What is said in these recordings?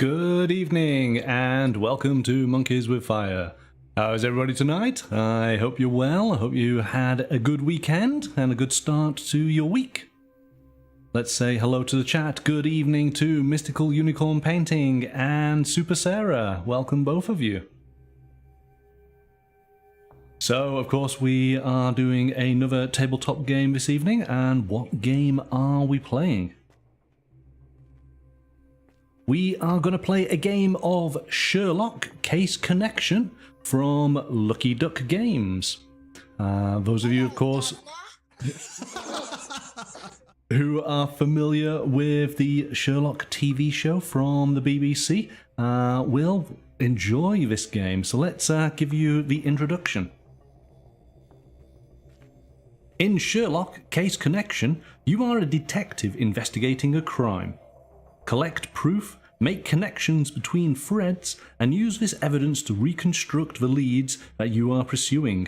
Good evening and welcome to Monkeys with Fire. How is everybody tonight? I hope you're well. I hope you had a good weekend and a good start to your week. Let's say hello to the chat. Good evening to Mystical Unicorn Painting and Super Sarah. Welcome both of you. So, of course, we are doing another tabletop game this evening, and what game are we playing? We are going to play a game of Sherlock Case Connection from Lucky Duck Games. Those of you, of course, who are familiar with the Sherlock TV show from the BBC will enjoy this game. So let's give you the introduction. In Sherlock Case Connection, you are a detective investigating a crime. Collect proof, make connections between threads, and use this evidence to reconstruct the leads that you are pursuing.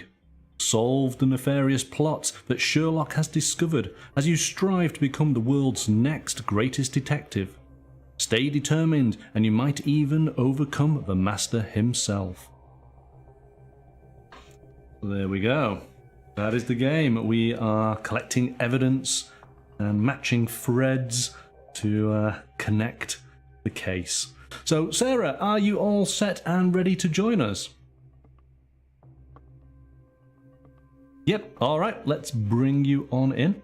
Solve the nefarious plots that Sherlock has discovered as you strive to become the world's next greatest detective. Stay determined, and you might even overcome the master himself. There we go. That is the game. We are collecting evidence and matching threads to connect the case. So, Sarah, are you all set and ready to join us? Yep, all right, let's bring you on in.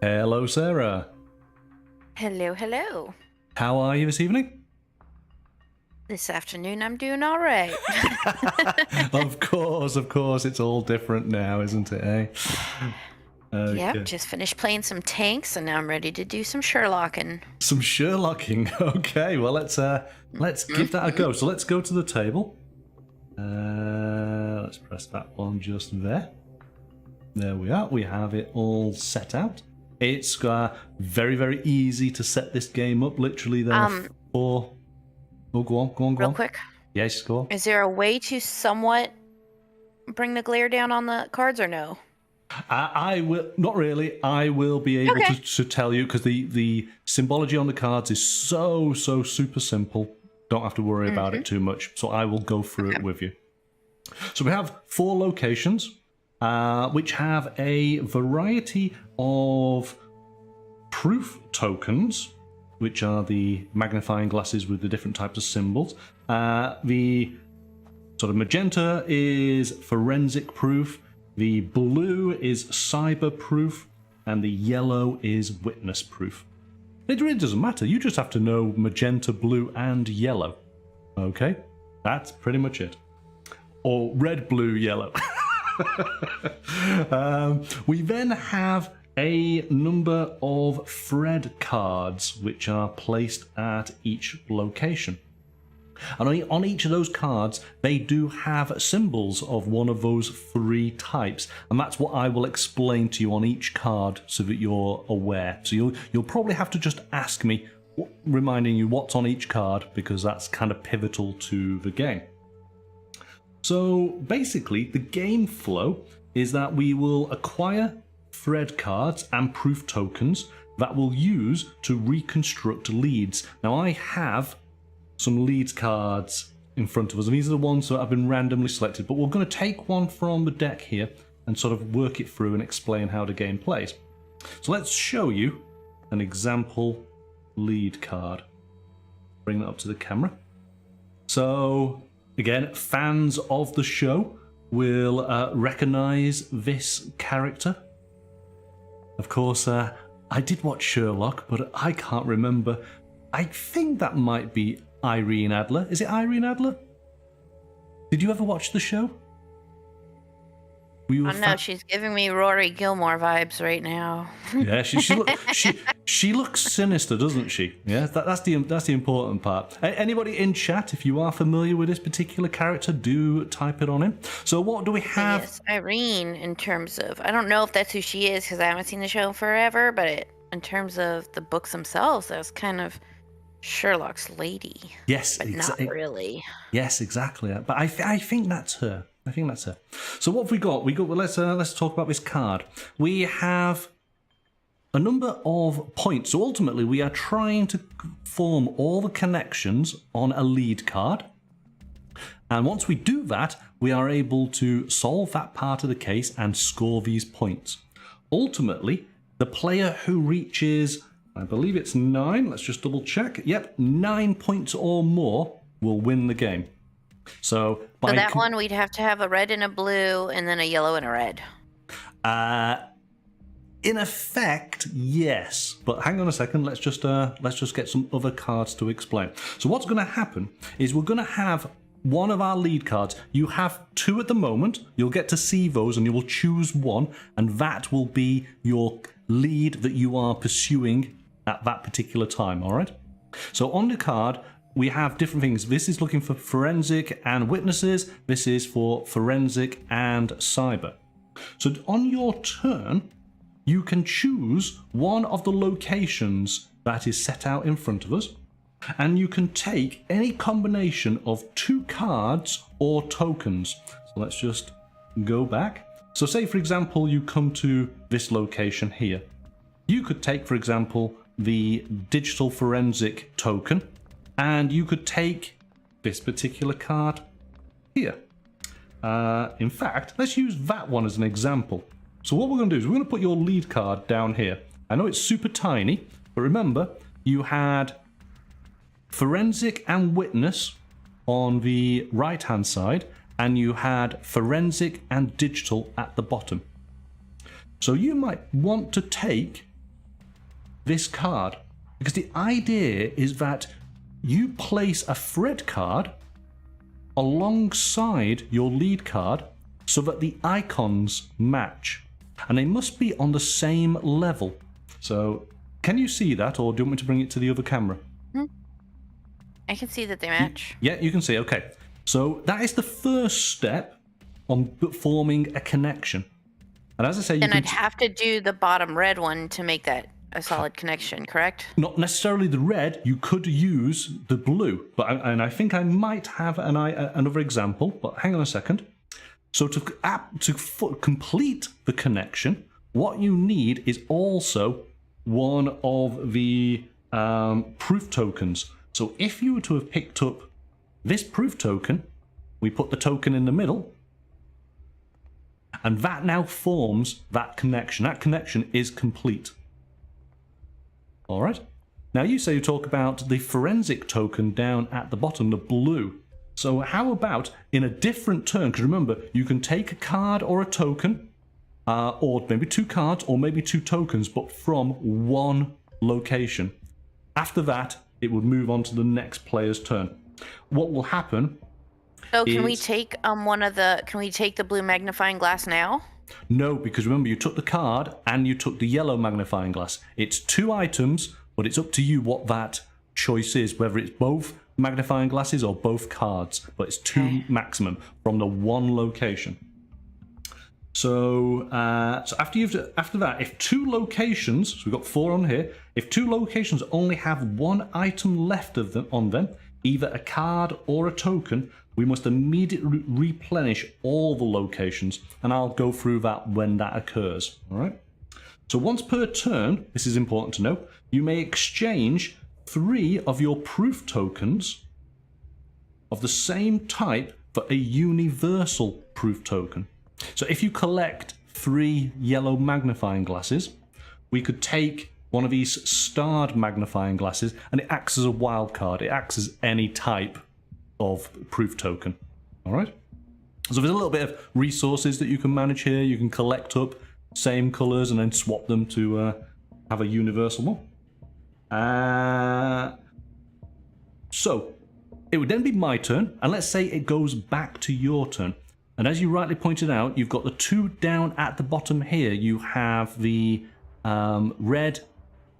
Hello, Sarah. Hello, hello. How are you this evening? This afternoon I'm doing all right. Of course, it's all different now, isn't it, eh? Okay. Yep, just finished playing some tanks and now I'm ready to do some Sherlocking. Some Sherlocking, okay, well let's give that a go. So let's go to the table. Let's press that one just there. There we are, we have it all set out. It's very, very easy to set this game up. Literally there are four... Oh, go on. Real quick. Yes, go on. Is there a way to somewhat bring the glare down on the cards or no? I will, not really. I will be able to tell you because the symbology on the cards is so super simple. Don't have to worry about it too much. So I will go through it with you. So we have 4 locations, which have a variety of proof tokens, which are the magnifying glasses with the different types of symbols. The sort of magenta is forensic proof, the blue is cyber proof, and the yellow is witness proof. It really doesn't matter, you just have to know magenta, blue, and yellow. Okay, that's pretty much it. Or red, blue, yellow. We then have a number of thread cards which are placed at each location. And on each of those cards, they do have symbols of one of those 3 types. And that's what I will explain to you on each card so that you're aware. So you'll probably have to just ask me, reminding you what's on each card, because that's kind of pivotal to the game. So basically, the game flow is that we will acquire thread cards and proof tokens that we'll use to reconstruct leads. Now I have some leads cards in front of us, and these are the ones that have been randomly selected, but we're going to take one from the deck here and sort of work it through and explain how the game plays. So let's show you an example lead card. Bring that up to the camera. So again, fans of the show will recognize this character. Of course, I did watch Sherlock, but I can't remember. I think that might be Irene Adler. Is it Irene Adler? Did you ever watch the show? Oh no, she's giving me Rory Gilmore vibes right now. Yeah, she looks sinister, doesn't she? Yeah, that's the important part. Anybody in chat, if you are familiar with this particular character, do type it on in. So what do we have? Yes, Irene, in terms of, I don't know if that's who she is because I haven't seen the show forever, but in terms of the books themselves, that was kind of Sherlock's lady. Yes, but not really. Yes, exactly. But I think that's her. So what have we got? Let's talk about this card. We have a number of points. So ultimately, we are trying to form all the connections on a lead card. And once we do that, we are able to solve that part of the case and score these points. Ultimately, the player who reaches, I believe it's 9, let's just double check. Yep, 9 points or more will win the game. So that one, we'd have to have a red and a blue, and then a yellow and a red. In effect, yes. But hang on a second. Let's just get some other cards to explain. So what's going to happen is we're going to have one of our lead cards. You have 2 at the moment. You'll get to see those, and you will choose one, and that will be your lead that you are pursuing at that particular time. All right. So on the card, we have different things. This is looking for forensic and witnesses. This is for forensic and cyber. So on your turn, you can choose one of the locations that is set out in front of us, and you can take any combination of 2 cards or tokens. So let's just go back. So say, for example, you come to this location here. You could take, for example, the digital forensic token, and you could take this particular card here. In fact, let's use that one as an example. So what we're going to do is we're going to put your lead card down here. I know it's super tiny, but remember, you had forensic and witness on the right-hand side, and you had forensic and digital at the bottom. So you might want to take this card, because the idea is that you place a Fred card alongside your lead card so that the icons match, and they must be on the same level. So can you see that, or do you want me to bring it to the other camera? I can see that they match. Yeah, you can see. Okay, so that is the first step on forming a connection. And as I say, I'd have to do the bottom red one to make that a solid connection, correct? Not necessarily the red. You could use the blue, but I think I might have another example. But hang on a second. So to complete the connection, what you need is also one of the proof tokens. So if you were to have picked up this proof token, we put the token in the middle, and that now forms that connection. That connection is complete. All right. Now you say you talk about the forensic token down at the bottom, the blue. So how about in a different turn? Because remember, you can take a card or a token, or maybe 2 cards, or maybe 2 tokens, but from one location. After that, it would move on to the next player's turn. What will happen? So can we take Can we take the blue magnifying glass now? No, because remember, you took the card and you took the yellow magnifying glass. It's 2 items, but it's up to you what that choice is, whether it's both magnifying glasses or both cards, but it's 2 maximum from the one location. So after that, if 2 locations, so we've got 4 on here, if 2 locations only have 1 item left of them on them, either a card or a token, we must immediately replenish all the locations, and I'll go through that when that occurs. All right. So once per turn, this is important to know, you may exchange 3 of your proof tokens of the same type for a universal proof token. So if you collect 3 yellow magnifying glasses, we could take one of these starred magnifying glasses, and it acts as a wild card. It acts as any type of proof token. All right. So there's a little bit of resources that you can manage here. You can collect up same colors and then swap them to have a universal one. So it would then be my turn, and let's say it goes back to your turn. And as you rightly pointed out, you've got the 2 down at the bottom here. You have the red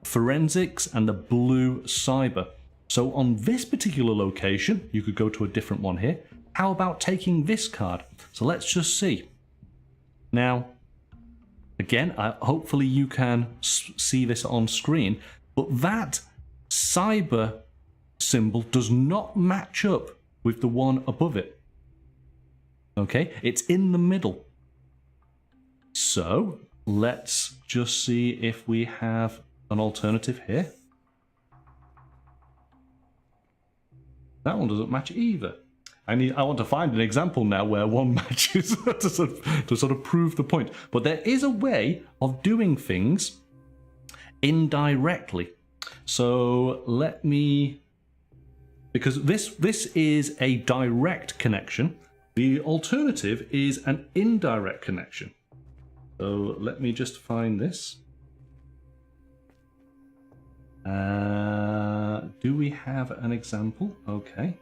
forensics and the blue cyber. So on this particular location, you could go to a different one here. How about taking this card? So let's just see. Now, again, hopefully you can see this on screen, but that cyber symbol does not match up with the one above it. Okay, it's in the middle. So let's just see if we have an alternative here. That one doesn't match either. I want to find an example now where one matches to sort of prove the point. But there is a way of doing things indirectly. So let me, because this is a direct connection. The alternative is an indirect connection. So let me just find this. Do we have an example? Okay.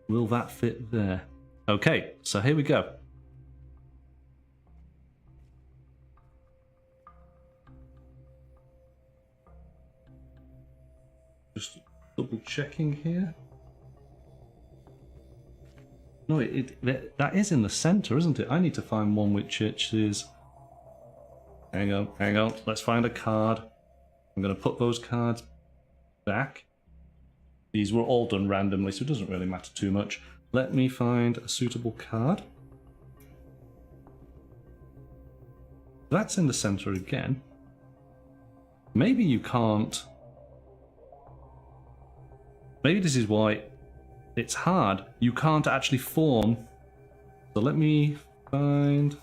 Will that fit there? Okay, so here we go. Just double checking here. No, that is in the center, isn't it? I need to find one which is... Hang on. Let's find a card. I'm going to put those cards back. These were all done randomly, so it doesn't really matter too much. Let me find a suitable card. That's in the center again. Maybe you can't... Maybe this is why it's hard. You can't actually form. So let me find...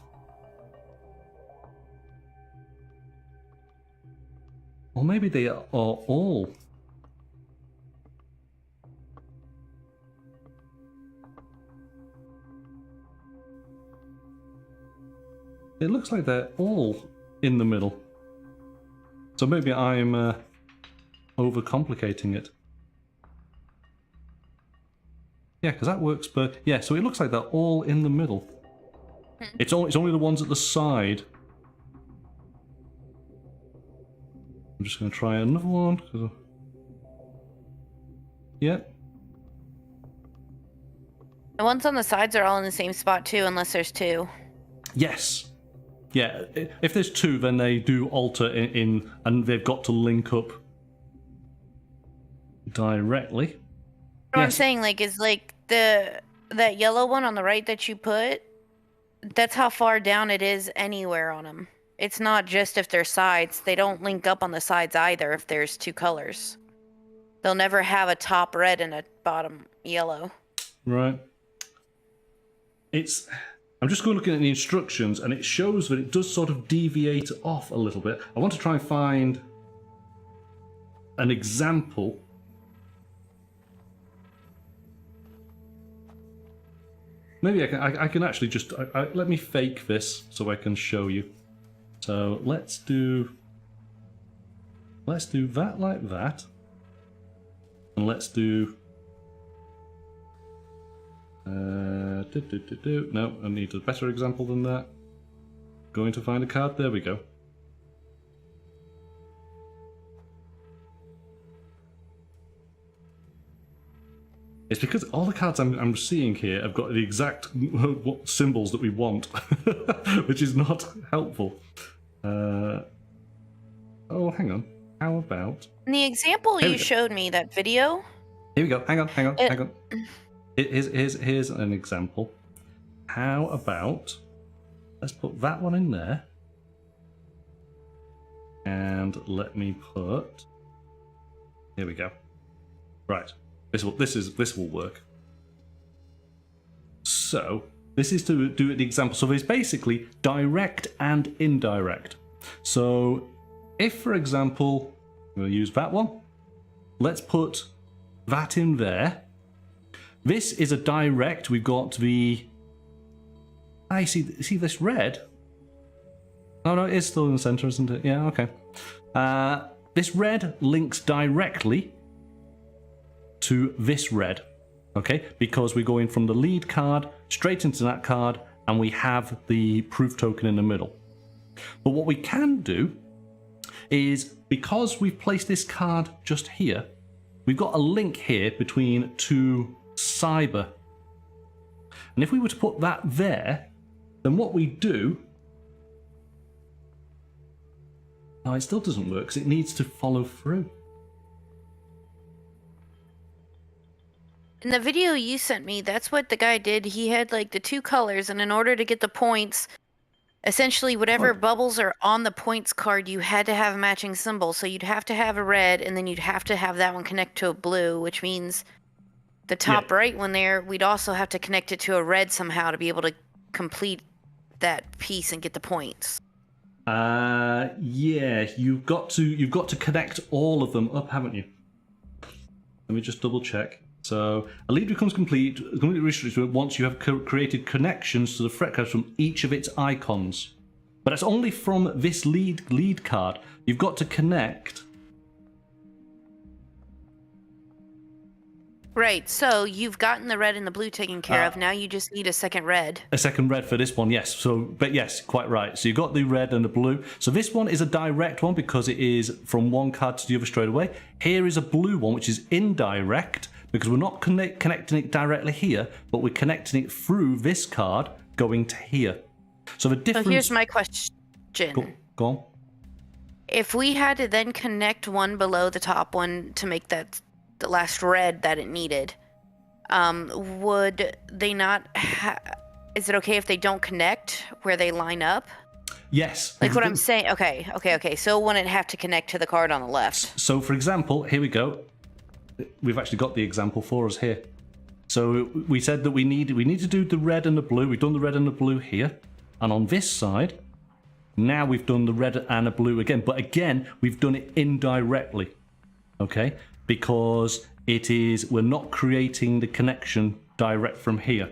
Or maybe they are all... It looks like they're all in the middle. So maybe I'm overcomplicating it. Yeah, because that works, but yeah, so it looks like they're all in the middle. It's only the ones at the side. I'm just going to try another one. Yep. The ones on the sides are all in the same spot too, unless there's two. Yes. Yeah, if there's two, then they do alter in and they've got to link up directly. What I'm saying, like, is like that yellow one on the right that you put, that's how far down it is anywhere on them. It's not just if they're sides. They don't link up on the sides either if there's two colors. They'll never have a top red and a bottom yellow. Right. I'm just going looking at the instructions, and it shows that it does sort of deviate off a little bit. I want to try and find an example. Maybe I can actually just... let me fake this so I can show you. So let's do that like that. And let's do... No, I need a better example than that. Going to find a card. There we go. It's because all the cards I'm seeing here have got the exact symbols that we want, which is not helpful. Oh, hang on. How about... In the example you showed me, that video... Here we go. Hang on. Here's an example. How about... Let's put that one in there. And let me put... Here we go. Right. This will work. So this is to do the example. So there's basically direct and indirect. So if, for example, we'll use that one. Let's put that in there. This is a direct. We've got the... I see this red. Oh no, it is still in the center, isn't it? Yeah, okay. This red links directly to this red, okay? Because we're going from the lead card straight into that card, and we have the proof token in the middle. But what we can do is, because we've placed this card just here, we've got a link here between two cyber. And if we were to put that there, then what we do... Oh, it still doesn't work because it needs to follow through. In the video you sent me, that's what the guy did. He had like the two colors, and in order to get the points, Essentially, whatever bubbles are on the points card, you had to have a matching symbol. So you'd have to have a red, and then you'd have to have that one connect to a blue, which means the top right one there, we'd also have to connect it to a red somehow to be able to complete that piece and get the points. Yeah, you've got to connect all of them up, haven't you? Let me just double check. So a lead becomes completely restricted once you have created connections to the fret cards from each of its icons. But that's only from this lead card. You've got to connect. Right, so you've gotten the red and the blue taken care of. Now you just need a second red. A second red for this one, yes. But yes, quite right. So you've got the red and the blue. So this one is a direct one because it is from one card to the other straight away. Here is a blue one, which is indirect because we're not connecting it directly here, but we're connecting it through this card going to here. So the difference... So here's my question. Go on. If we had to then connect one below the top one to make that the last red that it needed, would they not is it okay if they don't connect where they line up? Yes. Like what I'm saying, okay. So wouldn't have to connect to the card on the left. So for example, here we go. We've actually got the example for us here. So we said that we need to do the red and the blue. We've done the red and the blue here. And on this side, now we've done the red and the blue again. But again, we've done it indirectly. Okay? Because we're not creating the connection direct from here.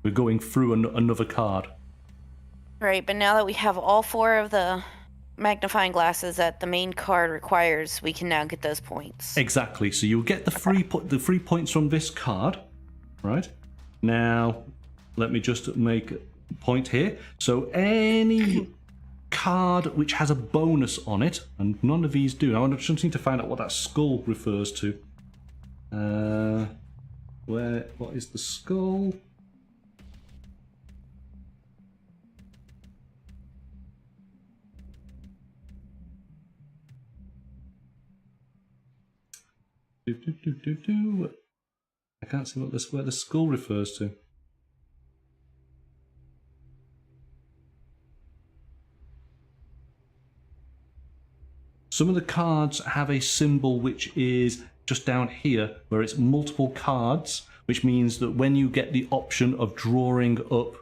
We're going through another card. Right, but now that we have all four of the magnifying glasses that the main card requires, we can now get those points. Exactly. So you'll get the free points from this card, right? Now, let me just make a point here. So any card which has a bonus on it, and none of these do. Now I just need to find out what that skull refers to. What is the skull? I can't see where the skull refers to. Some of the cards have a symbol which is just down here, where it's multiple cards, which means that when you get the option of drawing up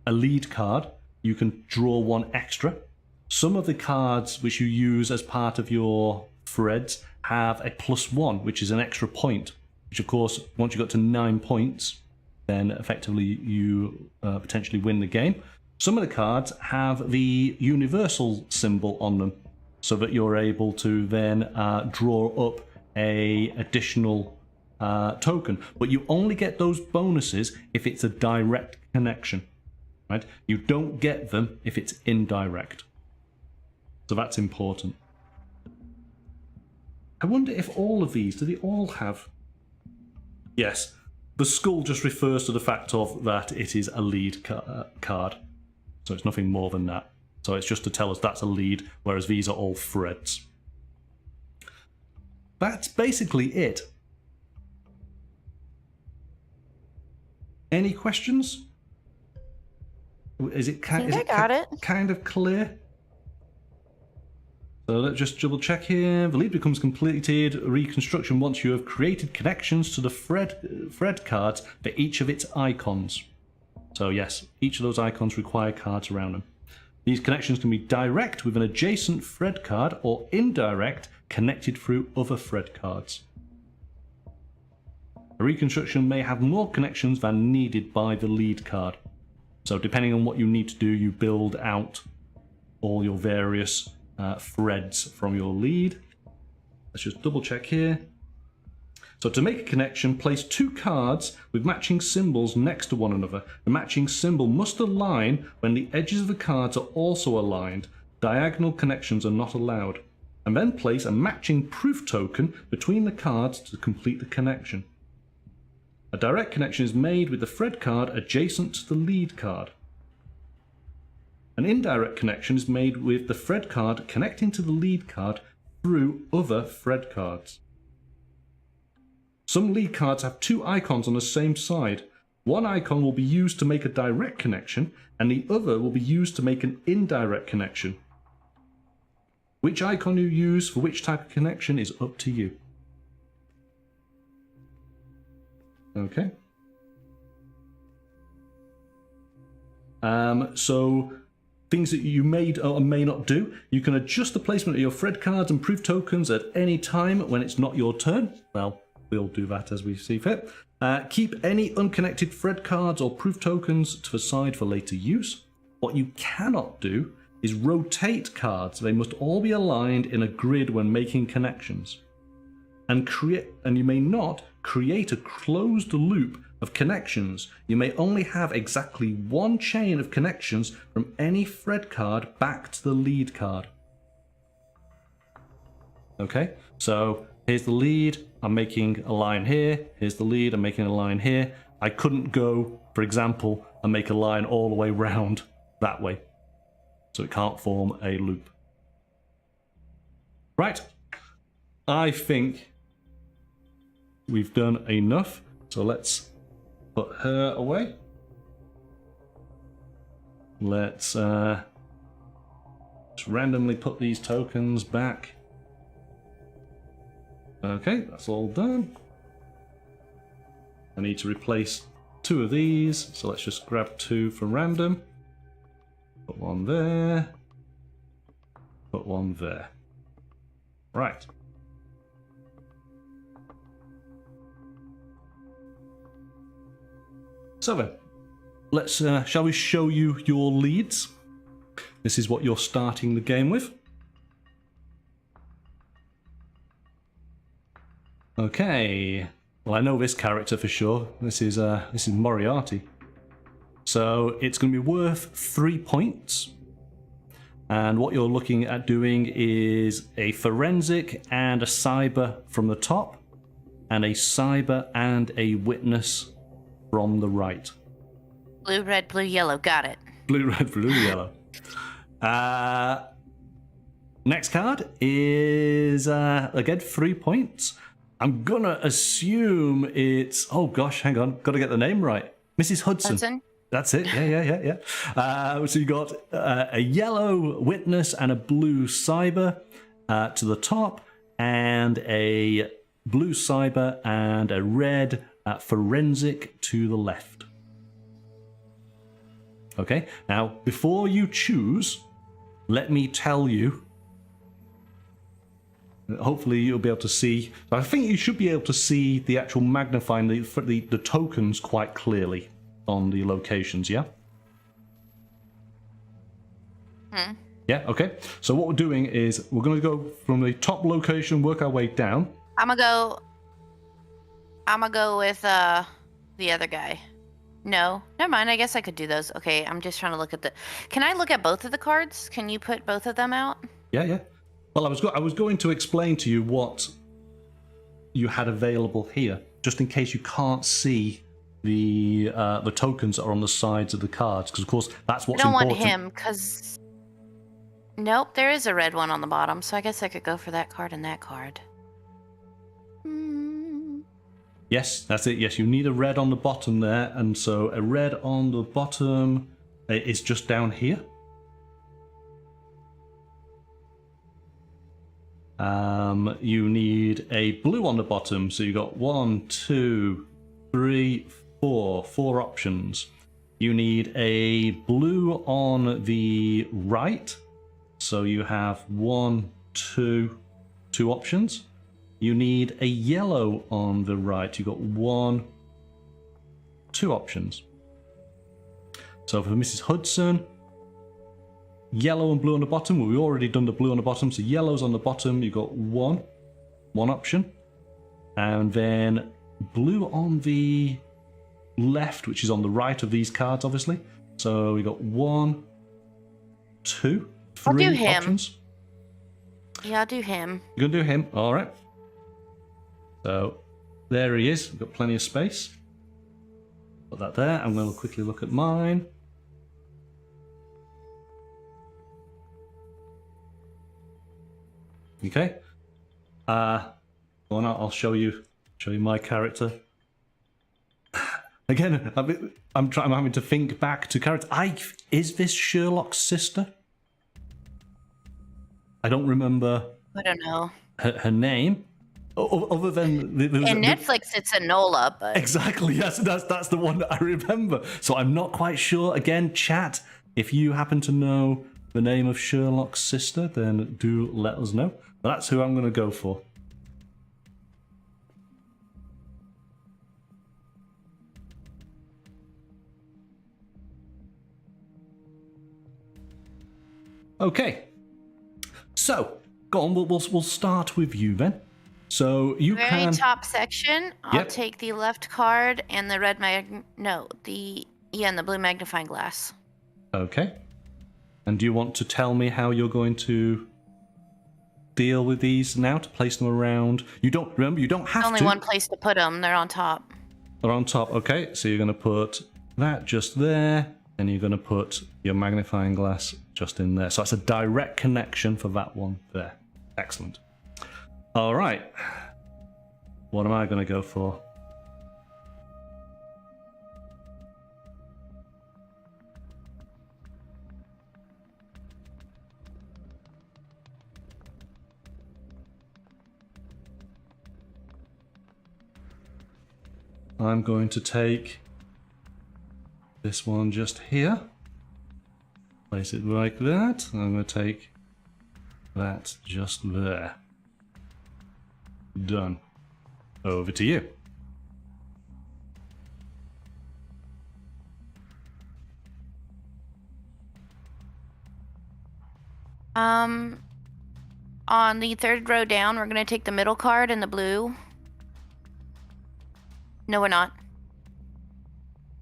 a lead card, you can draw one extra. Some of the cards which you use as part of your threads have a +1, which is an extra point, which of course, once you got to 9 points, then effectively you potentially win the game. Some of the cards have the universal symbol on them, so that you're able to then draw up a additional token. But you only get those bonuses if it's a direct connection, right? You don't get them if it's indirect. So that's important. I wonder if all of these, do they all have... Yes, the skull just refers to the fact of that it is a lead card. So it's nothing more than that. So it's just to tell us that's a lead, whereas these are all threads. That's basically it. Any questions? Is it kind of clear? So let's just double check here. The lead becomes completed reconstruction once you have created connections to the thread cards for each of its icons. So yes, each of those icons require cards around them. These connections can be direct with an adjacent thread card or indirect connected through other thread cards. A reconstruction may have more connections than needed by the lead card. So depending on what you need to do, you build out all your various threads from your lead. Let's just double check here. So to make a connection, place 2 cards with matching symbols next to one another. The matching symbol must align when the edges of the cards are also aligned. Diagonal connections are not allowed. And then place a matching proof token between the cards to complete the connection. A direct connection is made with the thread card adjacent to the lead card. An indirect connection is made with the thread card connecting to the lead card through other thread cards. Some lead cards have 2 icons on the same side. One icon will be used to make a direct connection, and the other will be used to make an indirect connection. Which icon you use for which type of connection is up to you. Okay. So things that you may or may not do. You can adjust the placement of your Fred cards and proof tokens at any time when it's not your turn. Well, we'll do that as we see fit. Keep any unconnected Fred cards or proof tokens to the side for later use. What you cannot do is rotate cards. They must all be aligned in a grid when making connections. And you may not create a closed loop of connections. You may only have exactly one chain of connections from any Fred card back to the lead card. Okay, so here's the lead, I'm making a line here. Here's the lead, I'm making a line here. I couldn't go, for example, and make a line all the way round that way. So it can't form a loop. Right, I think we've done enough. So let's put her away. Let's just randomly put these tokens back. Okay, that's all done. I need to replace 2 of these, so let's just grab 2 from random. Put 1 there. Put 1 there. Right. So then, let's shall we show you your leads? This is what you're starting the game with. Okay. Well, I know this character for sure. This is Moriarty. So it's going to be worth 3 points. And what you're looking at doing is a forensic and a cyber from the top, and a cyber and a witness from the right. Blue, red, blue, yellow. Got it. Blue, red, blue, yellow. Next card is, again, 3 points. I'm gonna assume it's... Oh gosh, hang on. Got to get the name right. Mrs. Hudson. That's it. Yeah. So you got a yellow witness and a blue cyber to the top, and a blue cyber and a red forensic to the left. Okay, now before you choose, let me tell you. Hopefully you'll be able to see. I think you should be able to see the actual magnifying the tokens quite clearly on the locations, yeah? Yeah, okay. So what we're doing is we're going to go from the top location, work our way down. I'm gonna go with the other guy. No, never mind. I guess I could do those. Okay, I'm just trying to look at the... Can I look at both of the cards? Can you put both of them out? Yeah. Well, I was going to explain to you what you had available here, just in case you can't see the tokens that are on the sides of the cards, because of course that's what's important. I don't want him, because... Nope, there is a red one on the bottom, so I guess I could go for that card and that card. Yes, that's it. Yes, you need a red on the bottom there, and so a red on the bottom is just down here. You need a blue on the bottom, so you got 1, 2, 3, 4 options. You need a blue on the right, so you have 1, 2 options. You need a yellow on the right. You got 1, 2 options. So for Mrs. Hudson, yellow and blue on the bottom. Well, we've already done the blue on the bottom, so yellow's on the bottom. You got 1 option, and then blue on the left, which is on the right of these cards, obviously. So we got 1, 2, 3 I'll do him. options. Yeah, I'll do him. You're gonna do him, all right. So there he is. We've got plenty of space. Put that there. I'm going to quickly look at mine. Okay. Well, I'll show you my character. Again, I'm having to think back to characters. Is this Sherlock's sister? I don't remember. I don't know. Her name, other than In Netflix, it's Enola, but exactly, yes, that's the one that I remember. So I'm not quite sure. Again, chat, if you happen to know the name of Sherlock's sister, then do let us know. But that's who I'm going to go for. Okay, so go on. We'll start with you then. So you very can top section. I'll Yep. take the left card and the red and the blue magnifying glass. Okay. And do you want to tell me how you're going to deal with these now to place them around? You don't remember. You don't have Only to. one place to put them. They're on top. They're on top. Okay. So you're going to put that just there, and you're going to put your magnifying glass just in there. So that's a direct connection for that one there. Excellent. All right. What am I going to go for? I'm going to take this one just here. Place it like that. I'm going to take that just there. Done. Over to you. On the third row down, we're gonna take the middle card and the blue. No, we're not.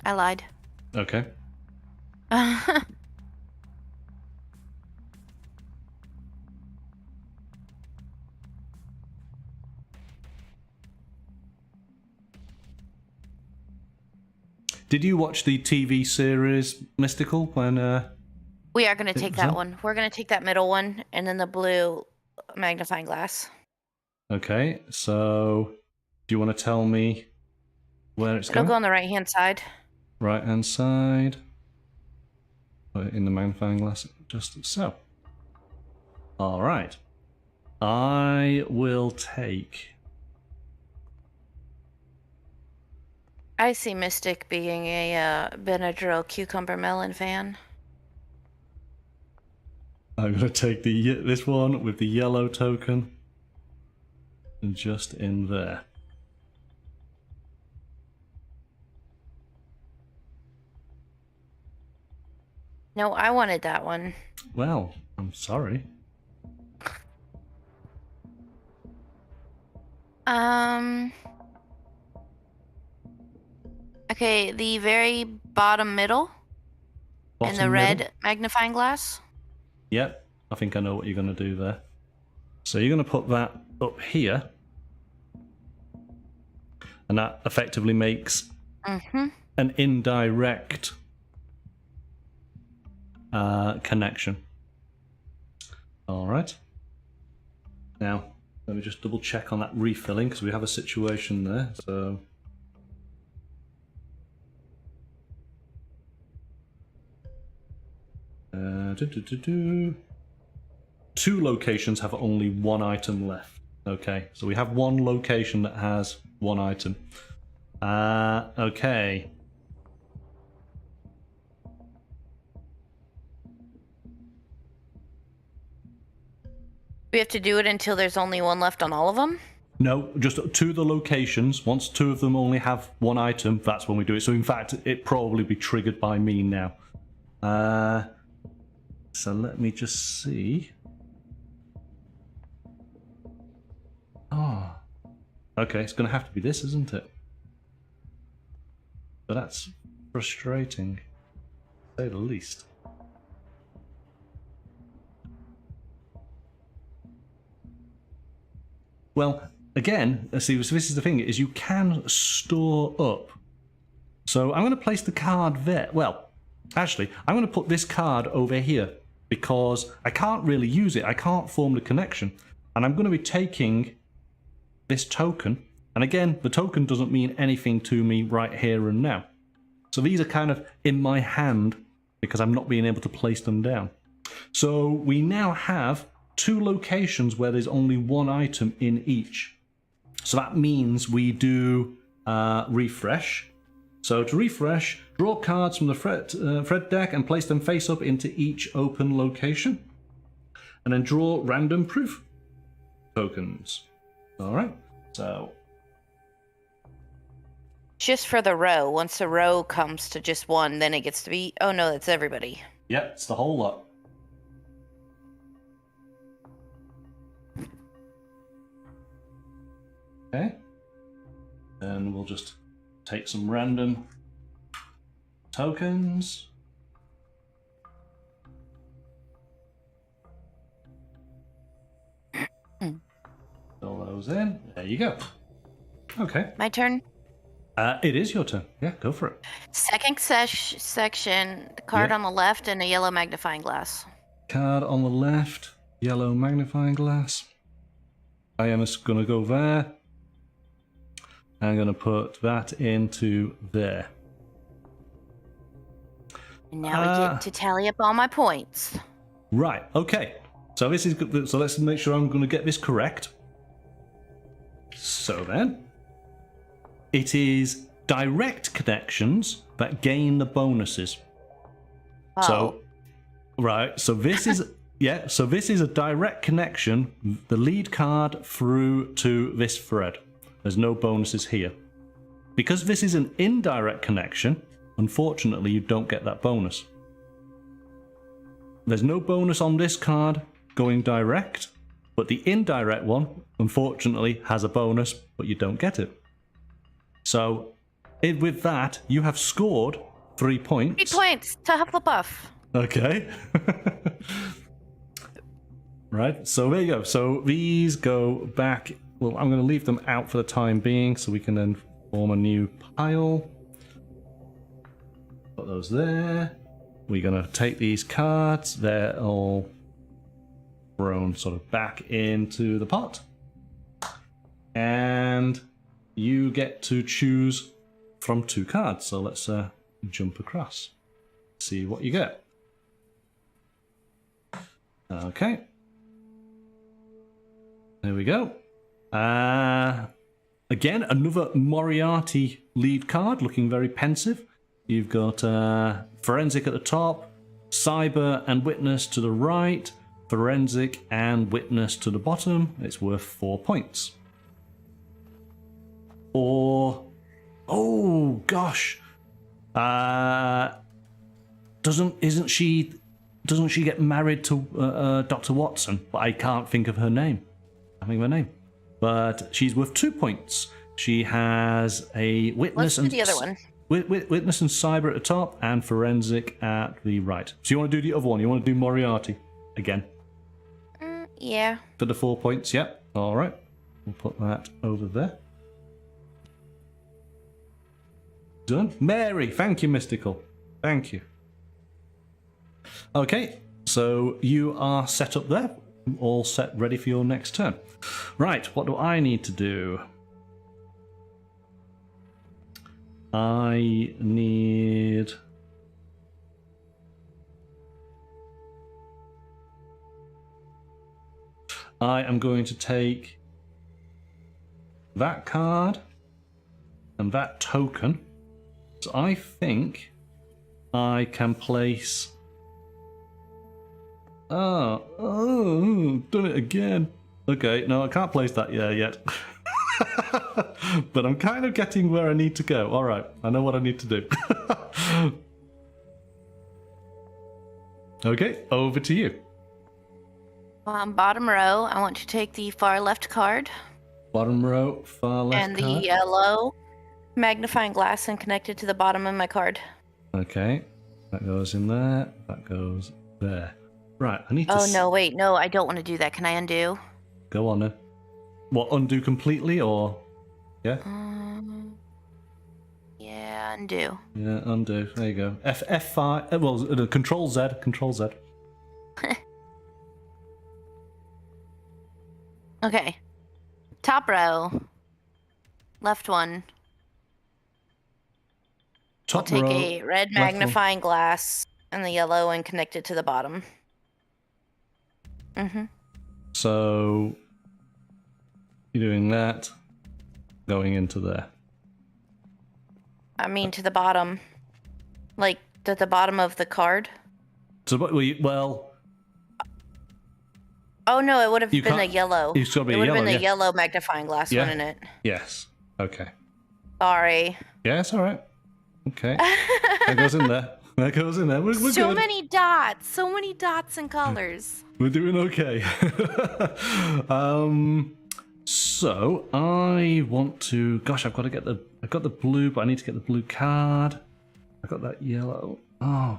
I lied. Okay. Did you watch the TV series Mystical when We are gonna take that so? one. We're gonna take that middle one and then the blue magnifying glass. Okay, so do you want to tell me where it's It'll going? go on the right hand side. Right hand side. Put it in the magnifying glass, just so. All right. I will take. I see Mystic being a Benadryl cucumber melon fan. I'm gonna take this one with the yellow token, and just in there. No, I wanted that one. Well, I'm sorry. Okay, the very bottom middle and the Bottom red middle? magnifying glass. Yep, I think I know what you're gonna do there. So you're gonna put that up here, and that effectively makes an indirect connection. All right. Now, let me just double check on that refilling because we have a situation there. So. Two locations have only one item left. Okay, so we have one location that has one item. Okay. We have to do it until there's only one left on all of them? No, just two of the locations. Once two of them only have one item, that's when we do it. So in fact, it probably be triggered by me now. So let me just see. Oh. Okay, it's going to have to be this, isn't it? But that's frustrating, to say the least. Well, again, see, so this is the thing, is you can store up. So I'm going to place the card there. Well, actually, I'm going to put this card over here because I can't really use it. I can't form the connection. And I'm going to be taking this token. And again, the token doesn't mean anything to me right here and now. So these are kind of in my hand because I'm not being able to place them down. So we now have 2 locations where there's only 1 item in each. So that means we do refresh. So to refresh, draw cards from the Fred deck and place them face up into each open location. And then draw random proof tokens. All right, so. Just for the row. Once the row comes to just 1, then it gets to be... Oh, no, that's everybody. Yep, it's the whole lot. Okay. And we'll just take some random tokens. Fill those in. There you go. Okay. My turn? It is your turn. Yeah, go for it. Second section, the card Yeah. on the left and a yellow magnifying glass. Card on the left, yellow magnifying glass. I am just going to go there. I'm going to put that into there. And now we get to tally up all my points. Right, okay. So this is good. So let's make sure I'm going to get this correct. So then, it is direct connections that gain the bonuses. Oh. So, right, so this is, yeah, so this is a direct connection, the lead card through to this thread. There's no bonuses here. Because this is an indirect connection, unfortunately you don't get that bonus. There's no bonus on this card going direct, but the indirect one, unfortunately, has a bonus, but you don't get it. So, with that, you have scored 3 points. 3 points to Hufflepuff. Okay. Right, so there you go. So these go back. Well, I'm going to leave them out for the time being so we can then form a new pile. Put those there. We're going to take these cards. They're all thrown sort of back into the pot. And you get to choose from 2 cards. So let's jump across. See what you get. Okay. There we go. Again, another Moriarty lead card, looking very pensive. You've got Forensic at the top, Cyber and Witness to the right, Forensic and Witness to the bottom. It's worth 4 points. Or, oh gosh, doesn't she get married to Dr. Watson? But I can't think of her name. But she's worth 2 points. She has a Witness Let's do the other one. Witness and Cyber at the top, and Forensic at the right. So you want to do the other one? You want to do Moriarty again? Yeah. For the 4 points, yep. All right. We'll put that over there. Done. Mary, thank you, Mystical. Thank you. Okay, so you are set up there. All set, ready for your next turn. Right, what do I need to do? I need... I am going to take that card and that token. So I think I can place... Oh, done it again. Okay, no, I can't place that yet. But I'm kind of getting where I need to go. All right, I know what I need to do. Okay, over to you. Bottom row, I want to take the far left card. Bottom row, far left And the card. yellow magnifying glass and connect it to the bottom of my card. Okay, that goes in there. That goes there. Right, I need to... Oh, no, wait. No, I don't want to do that. Can I undo? Go on then. What, undo completely, or... Yeah? Yeah, undo. Yeah, undo. There you go. F5... Well, Control Z. Control Z. Okay. Top row. Left one. I'll top take row, a red left one. magnifying glass and the yellow and connect it to the bottom. Mm-hmm. So you're doing that, going into there. I mean to the bottom. Like, to the bottom of the card? So, well... Oh, no, it would have been a can't- yellow. It's got to be It a would have yellow, been the yeah. yellow magnifying glass, Yeah. wouldn't it? Yes. Okay. Sorry. Yeah, it's all right. Okay. That goes in there. That goes in there. We're So good. many dots. So many dots and colors. We're doing okay. So I want to. Gosh, I've got to get the. I got the blue, but I need to get the blue card. I got that yellow. Oh.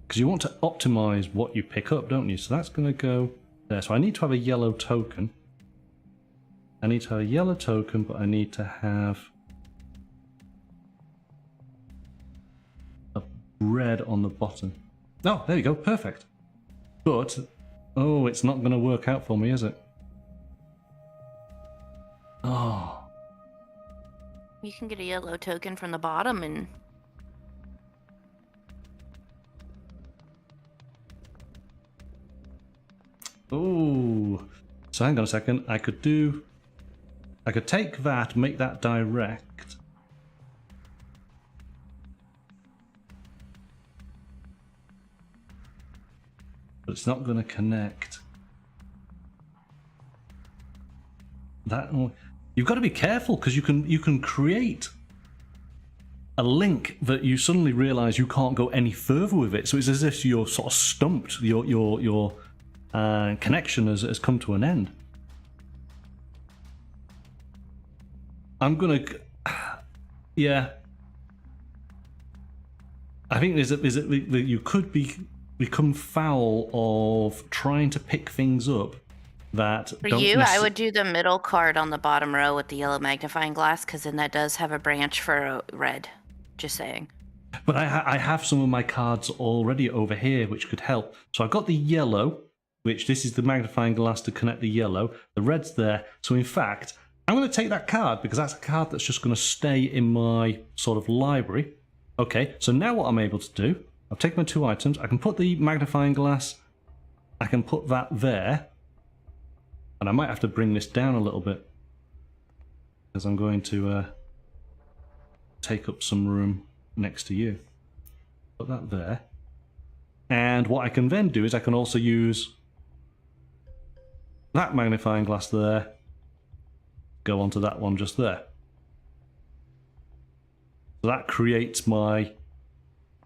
Because you want to optimize what you pick up, don't you? So that's going to go there. So I need to have a yellow token. I need to have a yellow token, but I need to have a red on the bottom. Oh, there you go. Perfect. But, oh, it's not going to work out for me, is it? Oh. You can get a yellow token from the bottom and... Oh. So hang on a second. I could take that, make that direct. But it's not going to connect. That you've got to be careful because you can create a link that you suddenly realize you can't go any further with it. So it's as if you're sort of stumped. Your connection has come to an end. I'm gonna, yeah. I think you could become foul of trying to pick things up that For you, I would do the middle card on the bottom row with the yellow magnifying glass, because then that does have a branch for red. Just saying. But I have some of my cards already over here, which could help. So I've got the yellow, which this is the magnifying glass to connect the yellow. The red's there. So in fact, I'm going to take that card because that's a card that's just going to stay in my sort of library. Okay, so now what I'm able to do, I've taken my two items. I can put the magnifying glass. I can put that there. And I might have to bring this down a little bit because I'm going to take up some room next to you. Put that there. And what I can then do is I can also use that magnifying glass there, go onto that one just there. So that creates my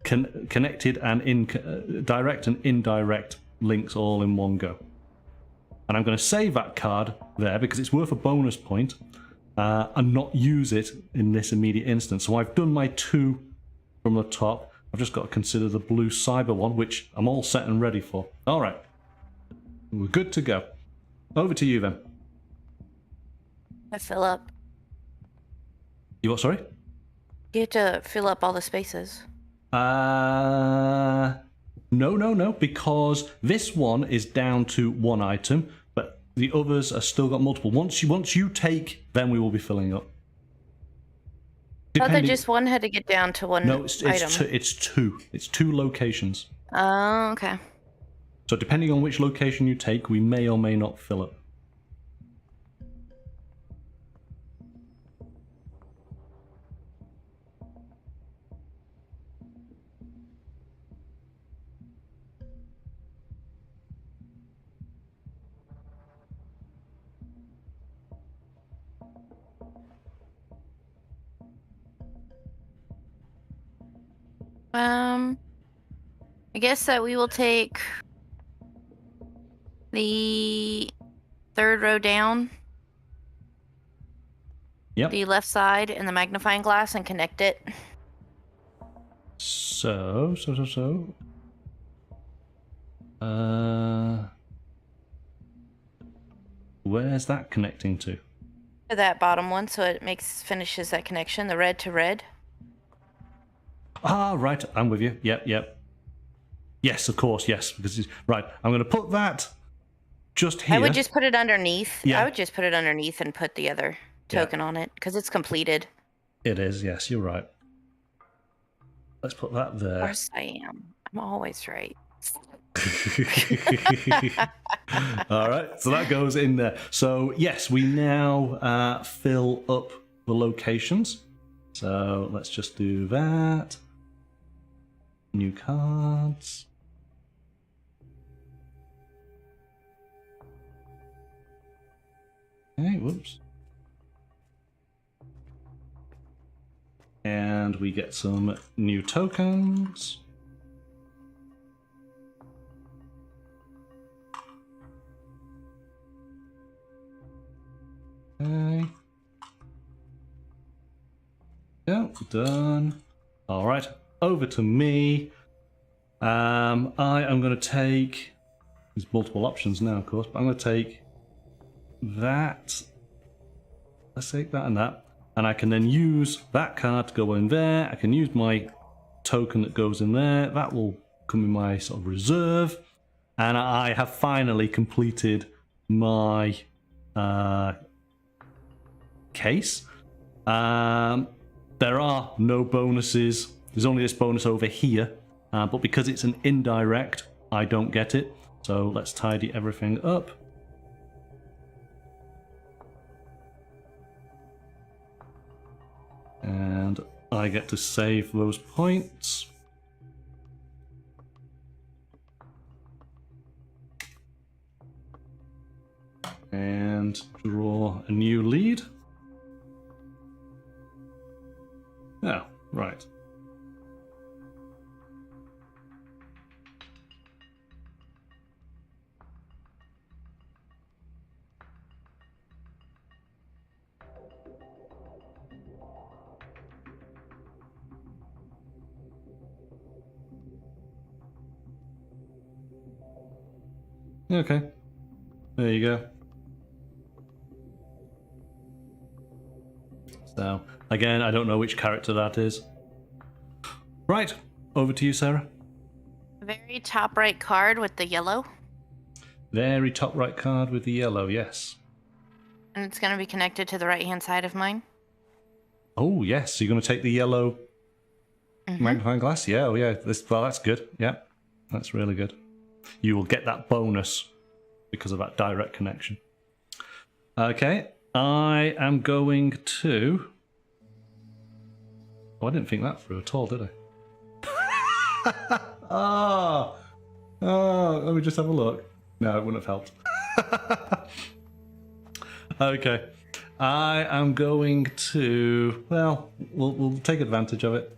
connected and direct and indirect links all in one go. And I'm going to save that card there because it's worth a bonus point and not use it in this immediate instance. So I've done my two from the top. I've just got to consider the blue cyber one, which I'm all set and ready for. All right. We're good to go. Over to you then. I fill up. You what, sorry? You have to fill up all the spaces. No, because this one is down to one item, but the others are still got multiple. Once you take, then we will be filling up. I thought that just one had to get down to one No, it's item. it's two. It's two locations. Oh, okay. So depending on which location you take, we may or may not fill up. I guess that we will take the third row down. Yep. The left side and the magnifying glass and connect it. So. Where's that connecting to? To that bottom one, so it finishes that connection, the red to red. Ah, right. I'm with you. Yep. Yes, of course. Yes, because right. I'm going to put that just here. I would just put it underneath. Yeah. I would just put it underneath and put the other token on it because it's completed. It is, yes, you're right. Let's put that Of there. course I am. I'm always right. All right, so that goes in there. So yes, we now fill up the locations. So let's just do that. New cards. Okay, whoops. And we get some new tokens. Okay. Yeah, done. All right, over to me. I am going to take. There's multiple options now, of course, but I'm going to take that. Let's take that and that, and I can then use that card to go in there. I can use my token that goes in there. That will come in my sort of reserve, and I have finally completed my case. There are no bonuses. There's only this bonus over here, but because it's an indirect, I don't get it. So let's tidy everything up. And I get to save those points. And draw a new lead. Oh, right. Okay, there you go. So, again, I don't know which character that is. Right, over to you, Sarah. Very top right card with the yellow. Very top right card with the yellow, yes. And it's going to be connected to the right-hand side of mine. Oh, yes, so you're going to take the yellow magnifying glass? Yeah, oh yeah, well, that's good. Yeah, that's really good. You will get that bonus because of that direct connection. Okay, I am going to... Oh, I didn't think that through at all, did I? Oh, let me just have a look. No, it wouldn't have helped. Okay, I am going to... Well, we'll take advantage of it.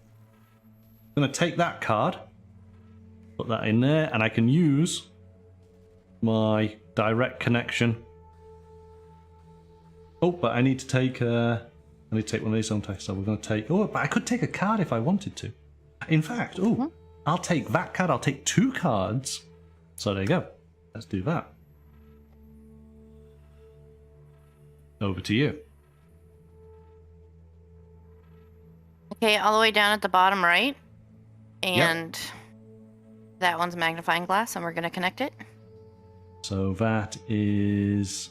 I'm going to take that card, put that in there, and I can use my direct connection. Oh, but I need to take one of these sometimes. So we're going to take. Oh, but I could take a card if I wanted to. In fact, I'll take that card. I'll take 2 cards. So there you go. Let's do that. Over to you. Okay, all the way down at the bottom right. And that one's magnifying glass, and we're going to connect it. So that is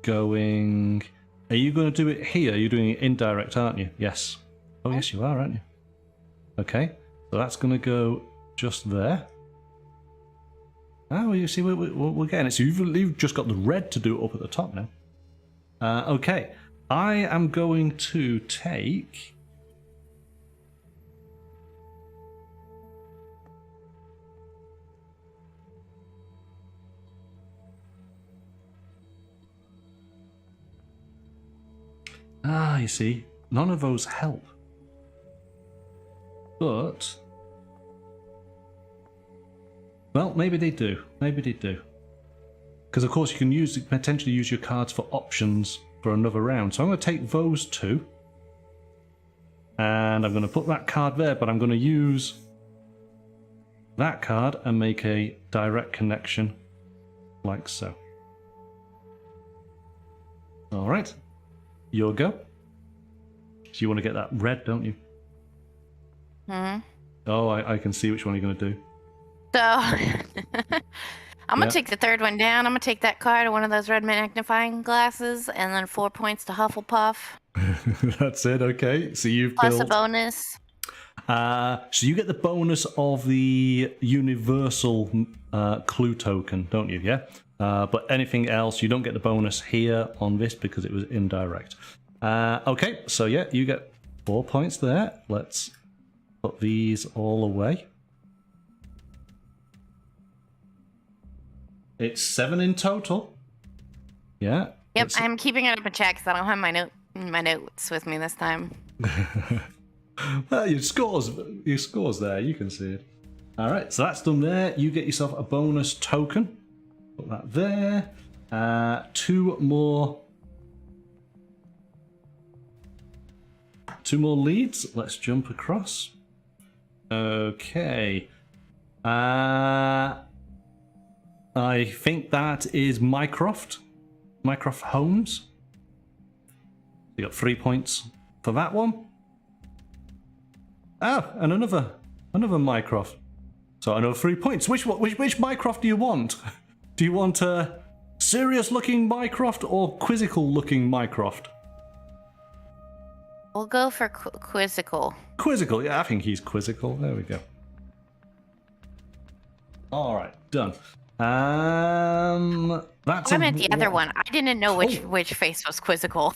going... Are you going to do it here? You're doing it indirect, aren't you? Yes. Oh, yes, you are, aren't you? Okay. So that's going to go just there. Oh, you see, we're getting it. So you've just got the red to do it up at the top now. Okay. I am going to take... Ah, you see, none of those help. But... Well, maybe they do. Maybe they do. Because, of course, you can potentially use your cards for options for another round. So I'm going to take those 2. And I'm going to put that card there, but I'm going to use that card and make a direct connection like so. All right. Your go. So you want to get that red, don't you? Hmm. Oh, I can see which one you're going to do. So I'm going to take the third one down. I'm going to take that card, one of those red magnifying glasses, and then 4 points to Hufflepuff. That's it. Okay. So you've Plus a built. bonus. So you get the bonus of the universal clue token, don't you? Yeah. But anything else, you don't get the bonus here on this because it was indirect. Okay. So yeah, you get 4 points there. Let's put these all away. It's 7 in total. Yeah. Yep, I'm keeping it up a check because I don't have my notes with me this time. Well, your scores there. You can see it. All right, so that's done there. You get yourself a bonus token. Put that there. Two more leads. Let's jump across. Okay. I think that is Mycroft Holmes. You got 3 points for that one. Oh, and another Mycroft. So another 3 points. Which Mycroft do you want? Do you want a serious-looking Mycroft or quizzical-looking Mycroft? We'll go for quizzical. Quizzical, yeah, I think he's quizzical. There we go. All right, done. That's. I meant the other one. I didn't know which face was quizzical.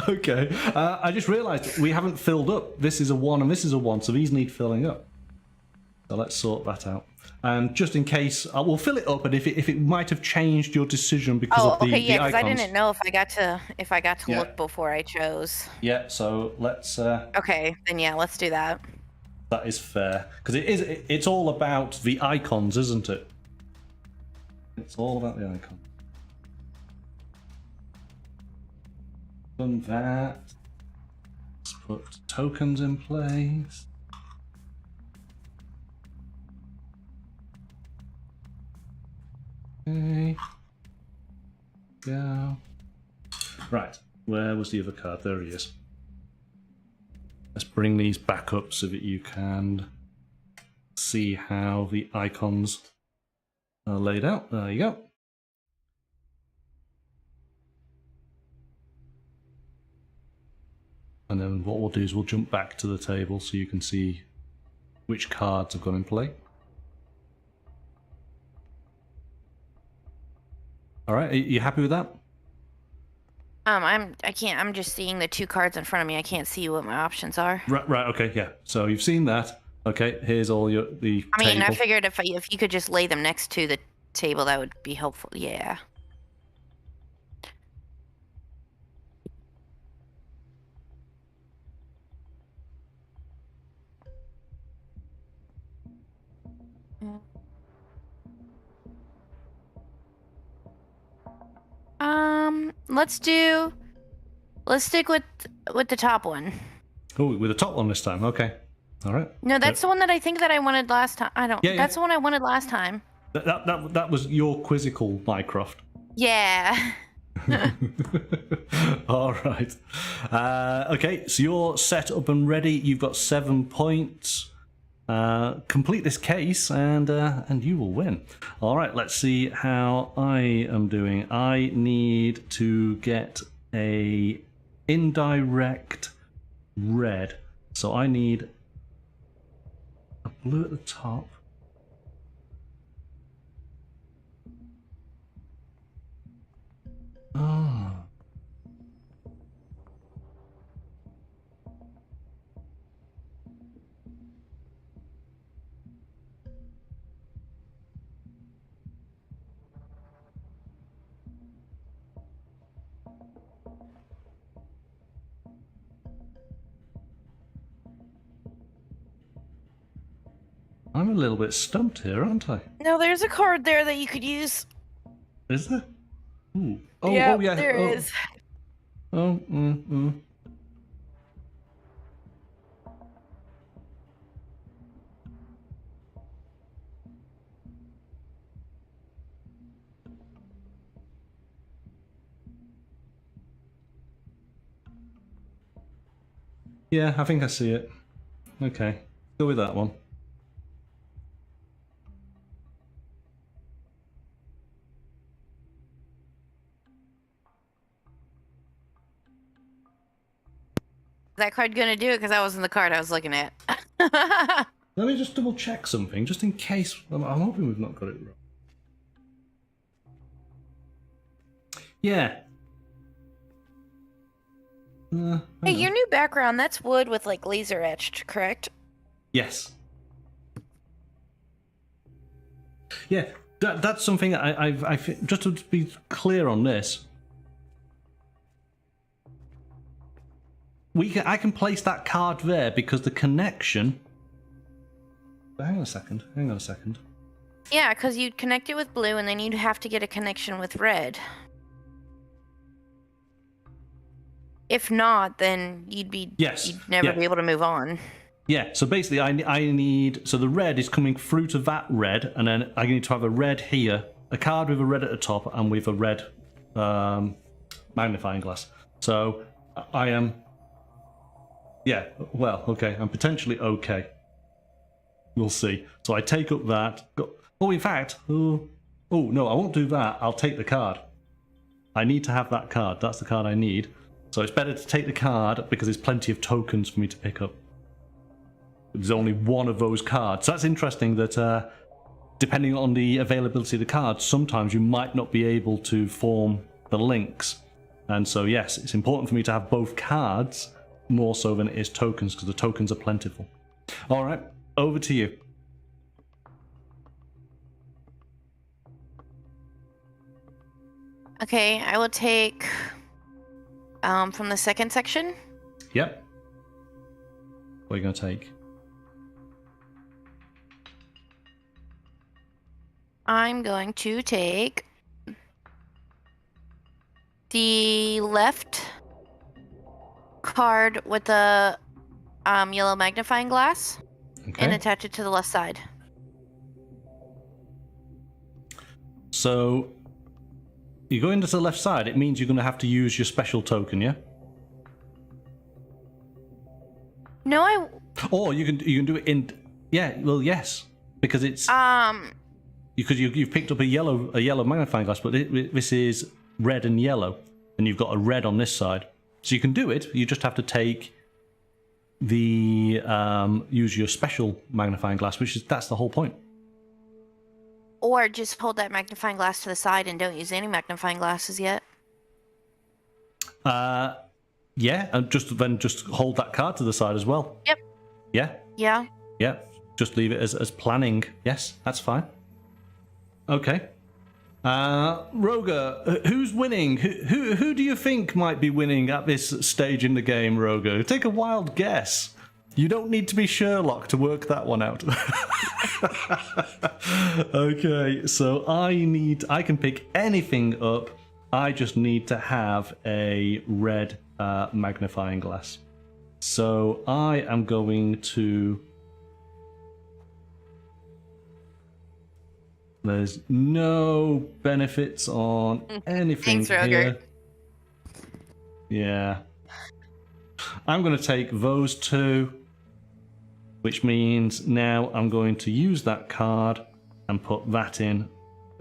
Okay. I just realised we haven't filled up. This is a 1 and this is a 1, so these need filling up. So let's sort that out. And just in case, we'll fill it up. And if it might have changed your decision because of the yeah, because I icons. didn't know if I got to Yeah. look before I chose. Yeah. So let's. Okay, then yeah, let's do that. That is fair because it's all about the icons, isn't it? It's all about the icons. Done that. Let's put tokens in place. Okay. Go. Right. Where was the other card? There he is. Let's bring these back up so that you can see how the icons are laid out. There you go. And then what we'll do is we'll jump back to the table so you can see which cards have gone in play. All right, are you happy with that? I'm just seeing the 2 cards in front of me. I can't see what my options are. Right, okay, yeah. So you've seen that. Okay, here's all the I mean, table. I figured if you could just lay them next to the table, that would be helpful. Yeah. Let's stick with the top one. Oh, with the top one this time. Okay. All right. No, that's the one that I think that I wanted last time. I don't. Yeah, that's the one I wanted last time. That was your quizzical Mycroft. Yeah. All right. Okay, so you're set up and ready. You've got 7 points. Complete this case, and you will win. All right. Let's see how I am doing. I need to get a indirect red. So I need a blue at the top. Oh. I'm a little bit stumped here, aren't I? No, there's a card there that you could use. Is there? Ooh. Oh, yeah, oh, yeah. There is. Oh, Yeah, I think I see it. Okay, go with that one. that card gonna do it? Because that wasn't the card I was looking at. Let me just double check something, just in case. I'm hoping we've not got it wrong. Yeah. Hey, your new background, that's wood with like laser etched, correct? Yes. Yeah, that's something I just to be clear on this. I can place that card there because the connection. But hang on a second. Yeah, because you'd connect it with blue and then you'd have to get a connection with red. If not, then you'd never be able to move on. Yeah, so basically I need, so the red is coming through to that red, and then I need to have a red here, a card with a red at the top and with a red magnifying glass. So I am, yeah, well, okay, I'm potentially okay. We'll see. So I take up that, oh, in fact, oh no, I won't do that, I'll take the card. I need to have that card, that's the card I need. So it's better to take the card because there's plenty of tokens for me to pick up. There's only one of those cards. So that's interesting that depending on the availability of the cards, sometimes you might not be able to form the links. And so yes, it's important for me to have both cards more so than it is tokens because the tokens are plentiful. All right, over to you. Okay, I will take from the second section. Yep. What are you going to take? I'm going to take the left card with the yellow magnifying glass and attach it to the left side. So you go into the left side, it means you're going to have to use your special token, yeah? No, Or you can do it in, yeah, well, yes, because it's because you've picked up a yellow magnifying glass, but this is red and yellow, and you've got a red on this side, so you can do it. You just have to take the use your special magnifying glass, that's the whole point. Or just hold that magnifying glass to the side and don't use any magnifying glasses yet. Yeah, and just hold that card to the side as well. Yep. Yeah. Yeah. Yeah. Just leave it as planning. Yes, that's fine. Okay. Roger, who's winning? Who do you think might be winning at this stage in the game, Roger? Take a wild guess. You don't need to be Sherlock to work that one out. Okay, so I can pick anything up. I just need to have a red magnifying glass. So I am going to... There's no benefits on anything. Thanks, here. Roger. Yeah. I'm going to take those two, which means now I'm going to use that card and put that in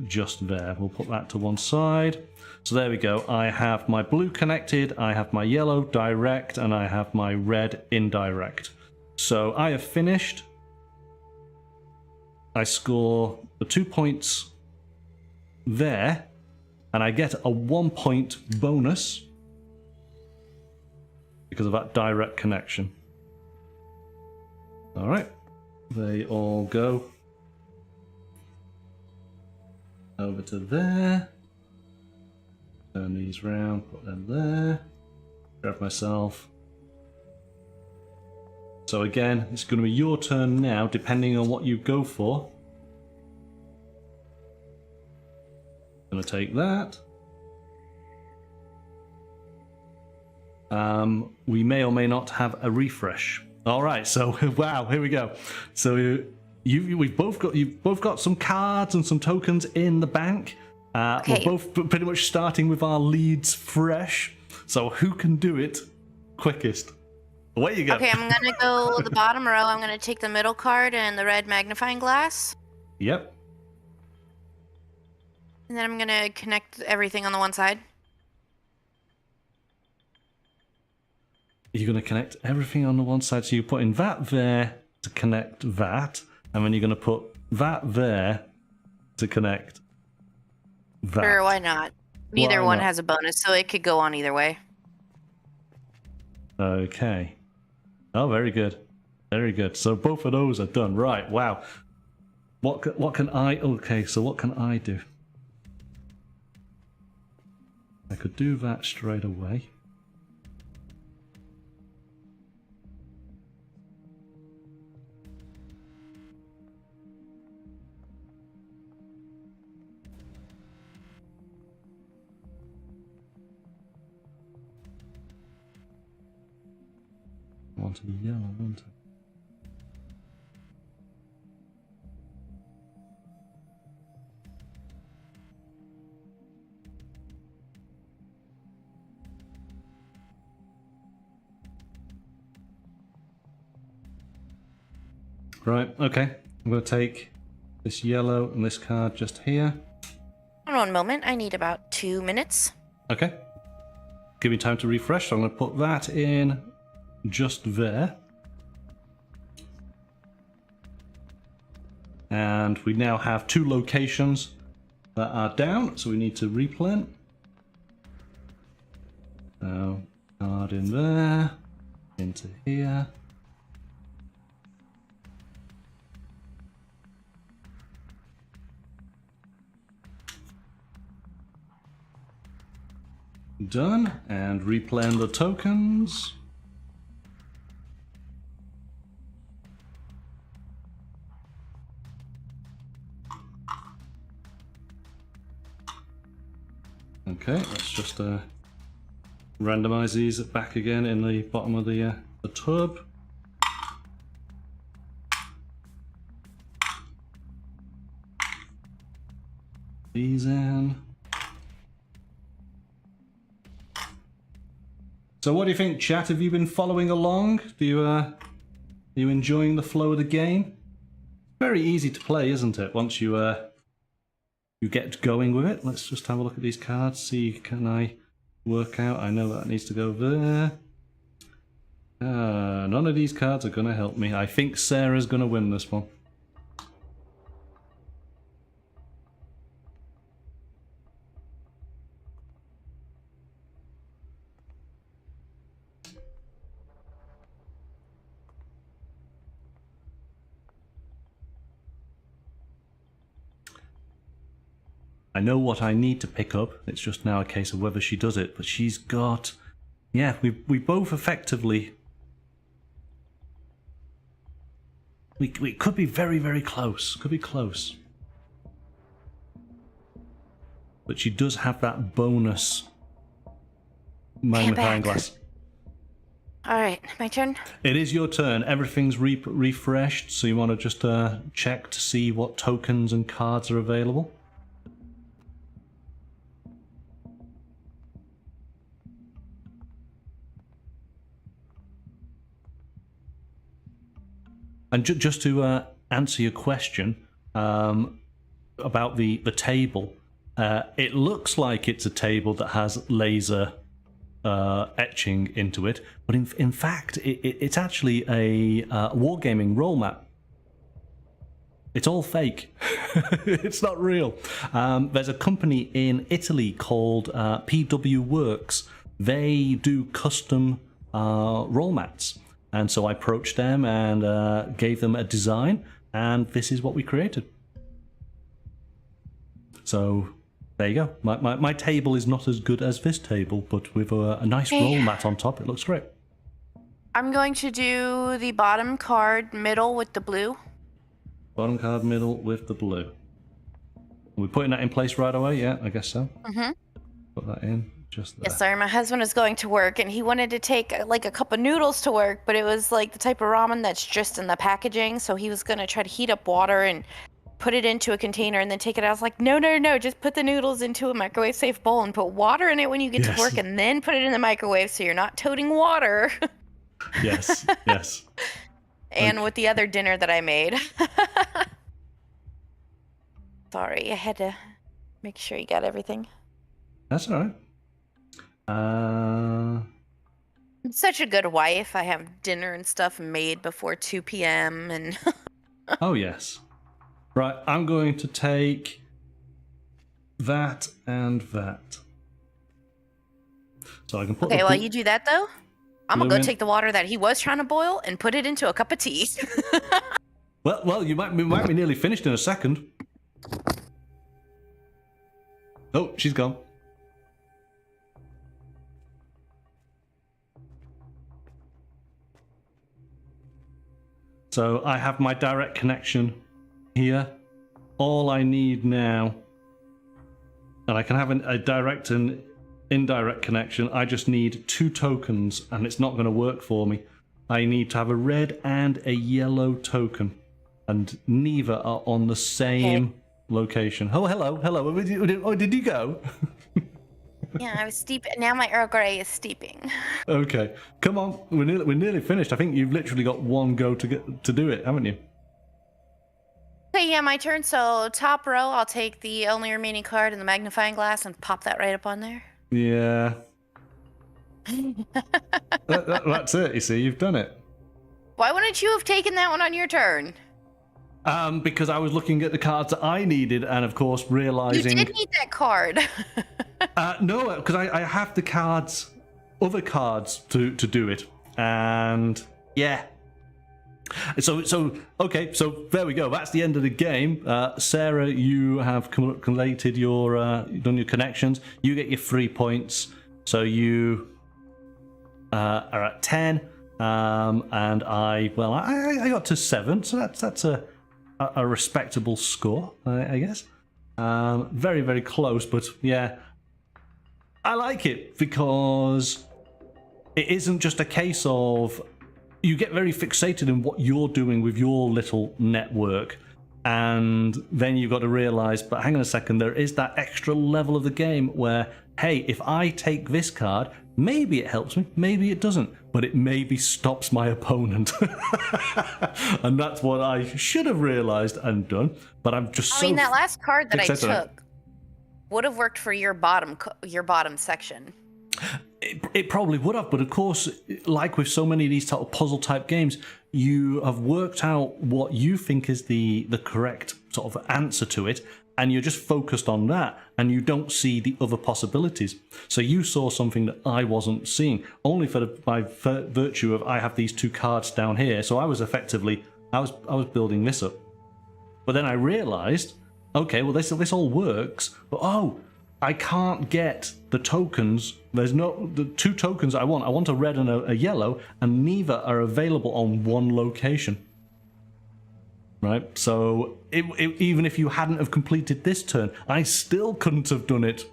just there. We'll put that to one side. So there we go. I have my blue connected, I have my yellow direct, and I have my red indirect. So I have finished. I score the 2 points there, and I get a 1 point bonus because of that direct connection. All right, they all go over to there. Turn these round, put them there. Grab myself. So again, it's going to be your turn now, depending on what you go for. I'm going to take that. We may or may not have a refresh. All right, so wow, here we go. So you've both got some cards and some tokens in the bank. Okay. We're both pretty much starting with our leads fresh. So who can do it quickest? Away you go. Okay, I'm gonna go the bottom row. I'm gonna take the middle card and the red magnifying glass. Yep. And then I'm gonna connect everything on the one side. You're you're going to connect everything on the one side. So you're putting that there to connect that, and then you're going to put that there to connect that. Sure, why not? Neither Why one not? has a bonus, so it could go on either way. Okay. Oh, very good. Very good. So both of those are done. Right, wow. What can I... Okay, so what can I do? I could do that straight away. I want to be yellow, don't I? Right, okay. I'm going to take this yellow and this card just here. One moment. I need about 2 minutes. Okay. Give me time to refresh, so I'm going to put that in just there. And we now have 2 locations that are down, so we need to replan. So, card in there, into here. Done, and replan the tokens. Okay, let's just randomize these back again in the bottom of the tub. These in. So what do you think, chat? Have you been following along? Are you enjoying the flow of the game? Very easy to play, isn't it? Once you get going with it. Let's just have a look at these cards. See, can I work out? I know that needs to go there. None of these cards are going to help me. I think Sarah's going to win this one. I know what I need to pick up. It's just now a case of whether she does it. But she's got... Yeah, we both effectively... We could be very, very close. Could be close. But she does have that bonus magnifying glass. All right, my turn. It is your turn. Everything's refreshed, so you want to just check to see what tokens and cards are available. And just to answer your question about the table, it looks like it's a table that has laser etching into it, but in fact, it's actually a wargaming roll map. It's all fake. It's not real. There's a company in Italy called PW Works. They do custom roll mats. And so I approached them and gave them a design, and this is what we created. So there you go. My table is not as good as this table, but with a nice roll mat on top, it looks great. I'm going to do the bottom card middle with the blue. Bottom card middle with the blue. Are we putting that in place right away? Yeah, I guess so. Mm-hmm. Put that in. Just there. Yes, sorry, my husband was going to work and he wanted to take like a cup of noodles to work, but it was like the type of ramen that's just in the packaging. So he was going to try to heat up water and put it into a container and then take it out. I was like, no, just put the noodles into a microwave safe bowl and put water in it when you get to work and then put it in the microwave so you're not toting water. Yes. And with the other dinner that I made. Sorry, I had to make sure you got everything. That's all right. such a good wife. I have dinner and stuff made before 2 p.m. and Oh, yes. Right, I'm going to take that and that. So I can put okay, the while you do that though, I'm gonna blue go in. take the water that he was trying to boil and put it into a cup of tea. Well, you might be nearly finished in a second. Oh, she's gone. So I have my direct connection here. All I need now, and I can have a direct and indirect connection. I just need 2 tokens, and it's not going to work for me. I need to have a red and a yellow token, and neither are on the same location. Oh, hello. Oh, did you go? Yeah, I was steep. Now my Earl Grey is steeping. Okay, come on. We're nearly finished. I think you've literally got one go to do it, haven't you? Okay, yeah, my turn. So top row, I'll take the only remaining card and the magnifying glass and pop that right up on there. Yeah. That's it. You see, you've done it. Why wouldn't you have taken that one on your turn? Because I was looking at the cards that I needed, and of course realizing You did need that card. no, because I have the cards, other cards to do it, and yeah. So okay, so there we go. That's the end of the game. Sarah, you have collated your done your connections. You get your 3 points, so you are at 10. And I got to 7, so that's a respectable score, I guess. Very, very close, but yeah, I like it because it isn't just a case of you get very fixated in what you're doing with your little network, and then you've got to realize, but hang on a second, there is that extra level of the game where, hey, if I take this card, maybe it helps me, maybe it doesn't, but it maybe stops my opponent. And that's what I should have realized and done, but I'm just I mean, that last card that I took would have worked for your bottom section. It probably would have, but of course, like with so many of these type of puzzle type games, you have worked out what you think is the correct sort of answer to it, and you're just focused on that, and you don't see the other possibilities. So you saw something that I wasn't seeing, only by virtue of I have these 2 cards down here. So I was effectively I was building this up, but then I realized, okay, well this all works, but oh, I can't get the tokens. There's the 2 tokens I want. I want a red and a yellow, and neither are available on one location. Right? So even if you hadn't have completed this turn, I still couldn't have done it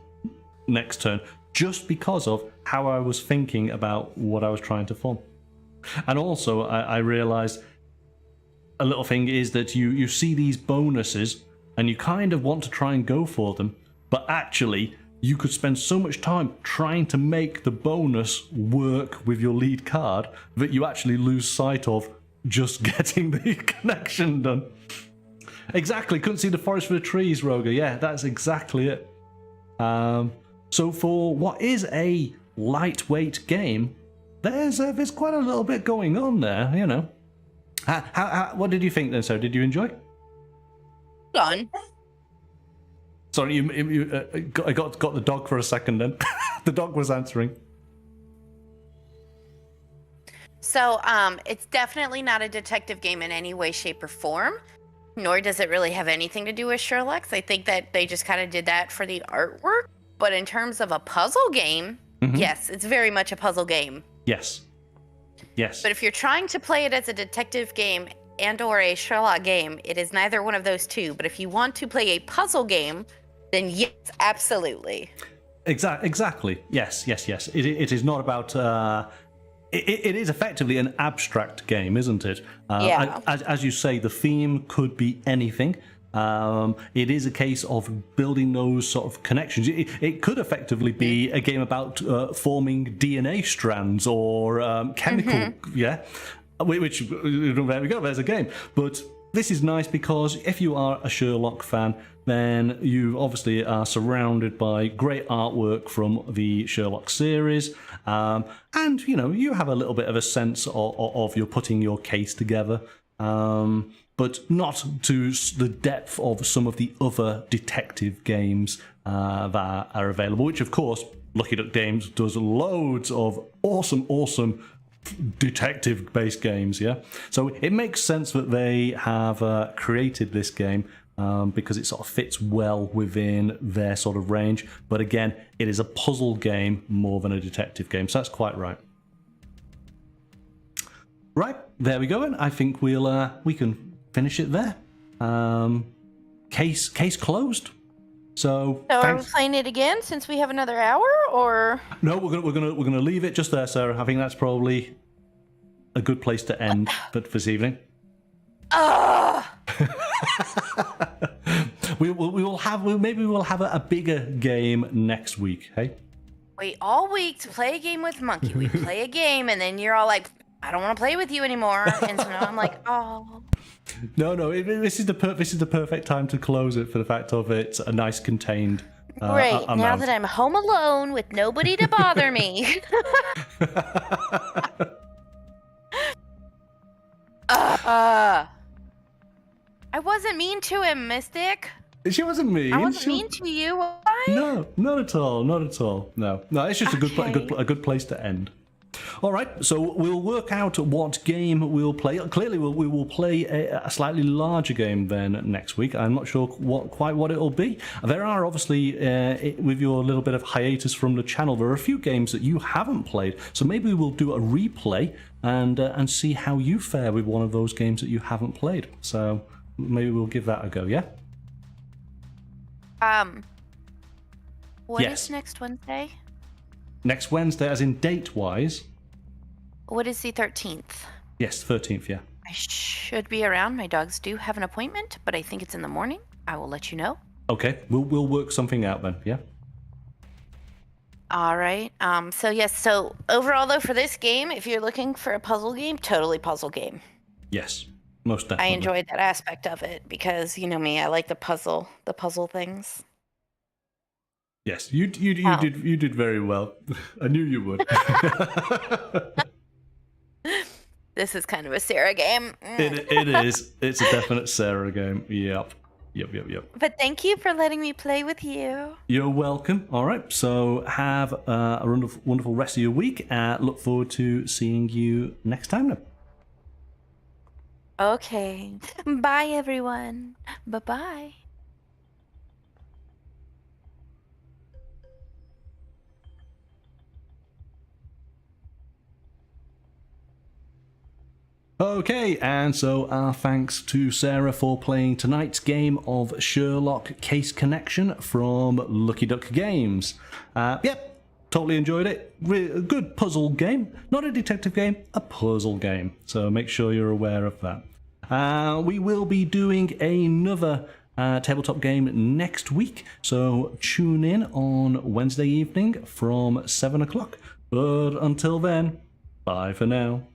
next turn, just because of how I was thinking about what I was trying to form. And also, I realized a little thing is that you see these bonuses, and you kind of want to try and go for them, but actually, you could spend so much time trying to make the bonus work with your lead card that you actually lose sight of just getting the connection done. Exactly, couldn't see the forest for the trees, Roger. Yeah, that's exactly it. So for what is a lightweight game, there's quite a little bit going on there, you know. What did you think then, sir? Did you enjoy? Done. Sorry, I got the dog for a second then. The dog was answering. So, it's definitely not a detective game in any way, shape, or form, nor does it really have anything to do with Sherlock's. I think that they just kind of did that for the artwork. But in terms of a puzzle game, yes, it's very much a puzzle game. Yes. Yes. But if you're trying to play it as a detective game and or a Sherlock game, it is neither one of those two. But if you want to play a puzzle game, then yes, absolutely. Exactly. Yes. It is not about... It is effectively an abstract game, isn't it? Yeah. As you say, the theme could be anything. It is a case of building those sort of connections. It could effectively be a game about forming DNA strands or chemical, yeah. Which there we go. There's a game, but this is nice because if you are a Sherlock fan, then you obviously are surrounded by great artwork from the Sherlock series, and you have a little bit of a sense of you're putting your case together, but not to the depth of some of the other detective games that are available. Which, of course, Lucky Duck Games does loads of awesome detective-based games, yeah? So it makes sense that they have created this game because it sort of fits well within their sort of range. But again, it is a puzzle game more than a detective game, so that's quite right. Right, there we go, and I think we can finish it there. Case closed. So are we playing it again since we have another hour, or no? We're gonna leave it just there, Sarah. I think that's probably a good place to end for this evening. Maybe we'll have a bigger game next week. Hey. Wait all week to play a game with Monkey. We play a game, and then you're all like, "I don't want to play with you anymore," and so now I'm like, "Oh." No. This is the perfect time to close it for the fact of it's a nice contained. Great. Amount. Now that I'm home alone with nobody to bother me. I wasn't mean to him, Mystic. She wasn't mean. I wasn't mean to you, was I? No, not at all. Not at all. No. It's just a good place to end. All right, so we'll work out what game we'll play. Clearly, we will play a slightly larger game then next week. I'm not sure quite what it'll be. There are obviously, with your little bit of hiatus from the channel, there are a few games that you haven't played. So maybe we'll do a replay and see how you fare with one of those games that you haven't played. So maybe we'll give that a go. Yeah. What is next Wednesday? Next Wednesday, as in date-wise. What is the 13th? Yes, 13th, yeah. I should be around. My dogs do have an appointment, but I think it's in the morning. I will let you know. Okay, we'll work something out then, yeah? All right. So overall, though, for this game, if you're looking for a puzzle game, totally puzzle game. Yes, most definitely. I enjoyed that aspect of it because, you know me, I like the puzzle things. Yes, you did very well. I knew you would. This is kind of a Sarah game. It is. It's a definite Sarah game. Yep. But thank you for letting me play with you. You're welcome. All right. So have a wonderful rest of your week. Look forward to seeing you next time then. Okay. Bye, everyone. Bye-bye. Okay, and so our thanks to Sarah for playing tonight's game of Sherlock Case Connection from Lucky Duck Games. Yep, totally enjoyed it. A good puzzle game. Not a detective game, a puzzle game. So make sure you're aware of that. We will be doing another tabletop game next week, so tune in on Wednesday evening from 7 o'clock. But until then, bye for now.